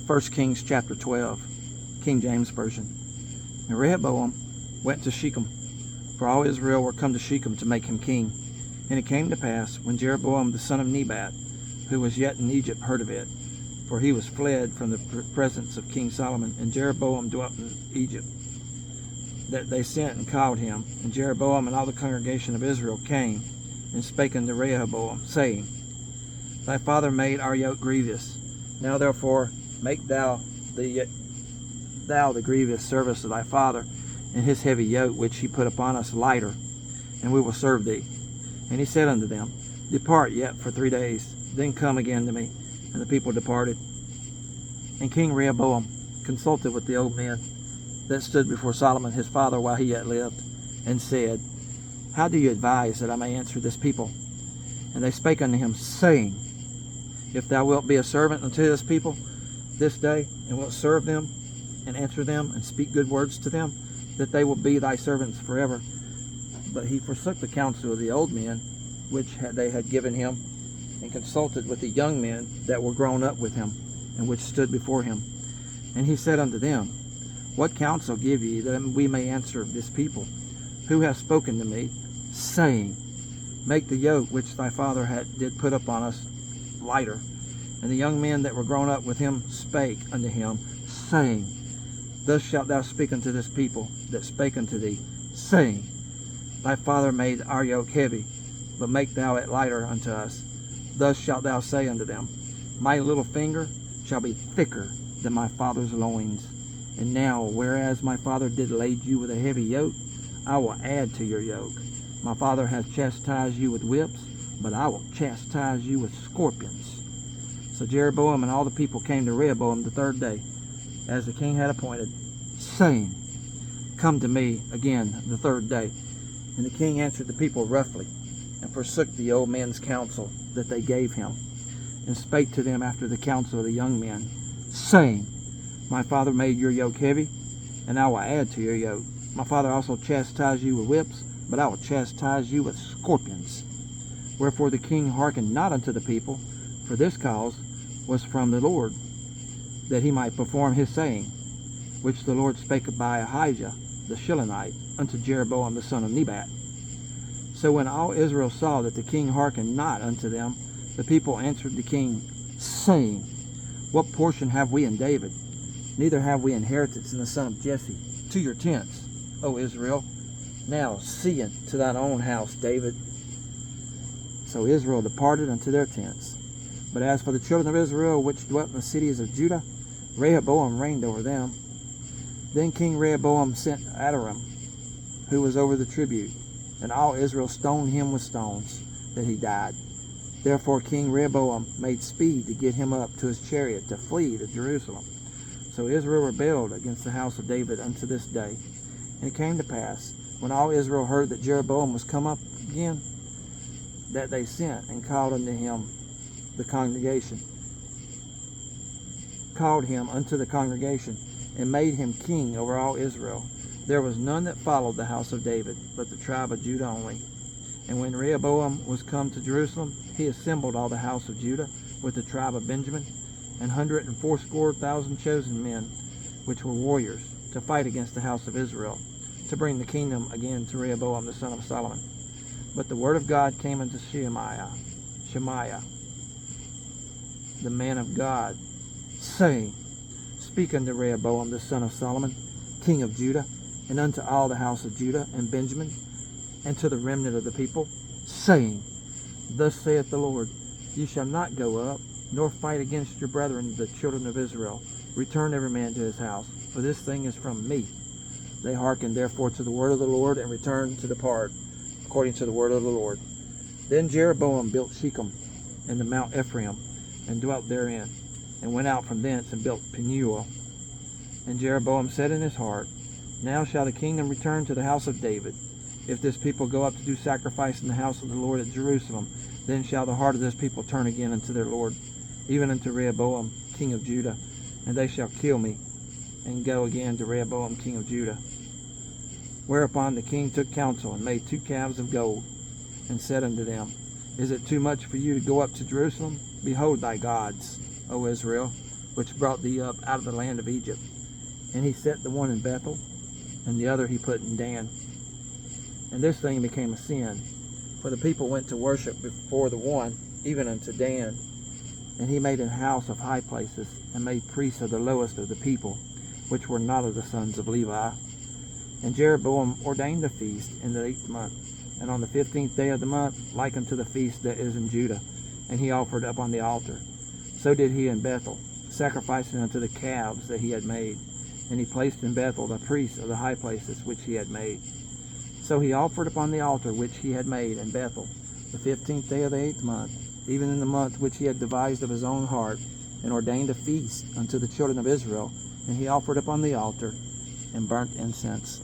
1 Kings chapter 12, King James Version. And Rehoboam went to Shechem, for all Israel were come to Shechem to make him king. And it came to pass, when Jeroboam the son of Nebat, who was yet in Egypt, heard of it, for he was fled from the presence of King Solomon, and Jeroboam dwelt in Egypt, that they sent and called him. And Jeroboam and all the congregation of Israel came and spake unto Rehoboam, saying, Thy father made our yoke grievous. Now therefore make thou the grievous service of thy father, and his heavy yoke which he put upon us lighter, and we will serve thee. And he said unto them, Depart yet for 3 days, then come again to me. And the people departed. And King Rehoboam consulted with the old men that stood before Solomon his father while he yet lived, and said, How do you advise that I may answer this people? And they spake unto him, saying, If thou wilt be a servant unto this people this day, and wilt serve them, and answer them, and speak good words to them, that they will be thy servants forever. But he forsook the counsel of the old men which they had given him, and consulted with the young men that were grown up with him, and which stood before him. And he said unto them, What counsel give ye, that we may answer this people, who have spoken to me, saying, Make the yoke which thy father did put upon us lighter? And the young men that were grown up with him spake unto him, saying, Thus shalt thou speak unto this people that spake unto thee, saying, Thy father made our yoke heavy, but make thou it lighter unto us. Thus shalt thou say unto them, My little finger shall be thicker than my father's loins. And now, whereas my father did lade you with a heavy yoke, I will add to your yoke. My father hath chastised you with whips, but I will chastise you with scorpions. So Jeroboam and all the people came to Rehoboam the 3rd day, as the king had appointed, saying, Come to me again the 3rd day. And the king answered the people roughly, and forsook the old men's counsel that they gave him, and spake to them after the counsel of the young men, saying, My father made your yoke heavy, and I will add to your yoke. My father also chastised you with whips, but I will chastise you with scorpions. Wherefore the king hearkened not unto the people, for this cause was from the Lord, that he might perform his saying, which the Lord spake by Ahijah the Shilonite unto Jeroboam the son of Nebat. So when all Israel saw that the king hearkened not unto them, the people answered the king, saying, What portion have we in David? Neither have we inheritance in the son of Jesse. To your tents, O Israel. Now see to thine own house, David. So Israel departed unto their tents. But as for the children of Israel which dwelt in the cities of Judah, Rehoboam reigned over them. Then King Rehoboam sent Adoram, who was over the tribute, and all Israel stoned him with stones, that he died. Therefore King Rehoboam made speed to get him up to his chariot to flee to Jerusalem. So Israel rebelled against the house of David unto this day. And it came to pass, when all Israel heard that Jeroboam was come up again, that they sent and called unto him the congregation, called him unto the congregation, and made him king over all Israel. There was none that followed the house of David, but the tribe of Judah only. And when Rehoboam was come to Jerusalem, he assembled all the house of Judah with the tribe of Benjamin, 180,000 chosen men, which were warriors, to fight against the house of Israel, to bring the kingdom again to Rehoboam the son of Solomon. But the word of God came unto Shemaiah, the man of God, saying, Speak unto Rehoboam the son of Solomon, king of Judah, and unto all the house of Judah and Benjamin, and to the remnant of the people, saying, Thus saith the Lord, Ye shall not go up, nor fight against your brethren the children of Israel. Return every man to his house, for this thing is from me. They hearkened therefore to the word of the Lord, and returned to depart, according to the word of the Lord. Then Jeroboam built Shechem and the Mount Ephraim, and dwelt therein, and went out from thence and built Penuel. And Jeroboam said in his heart, Now shall the kingdom return to the house of David. If this people go up to do sacrifice in the house of the Lord at Jerusalem, then shall the heart of this people turn again unto their Lord, even unto Rehoboam king of Judah, and they shall kill me, and go again to Rehoboam king of Judah. Whereupon the king took counsel, and made 2 calves of gold, and said unto them, Is it too much for you to go up to Jerusalem? Behold thy gods, O Israel, which brought thee up out of the land of Egypt. And he set the one in Bethel, and the other he put in Dan. And this thing became a sin, for the people went to worship before the one, even unto Dan. And he made an house of high places, and made priests of the lowest of the people, which were not of the sons of Levi. And Jeroboam ordained a feast in the 8th month, and on the 15th day of the month, like unto the feast that is in Judah, and he offered up on the altar. So did he in Bethel, sacrificing unto the calves that he had made. And he placed in Bethel the priests of the high places which he had made. So he offered upon the altar which he had made in Bethel, the 15th day of the 8th month, even in the month which he had devised of his own heart, and ordained a feast unto the children of Israel. And he offered upon the altar, and burnt incense.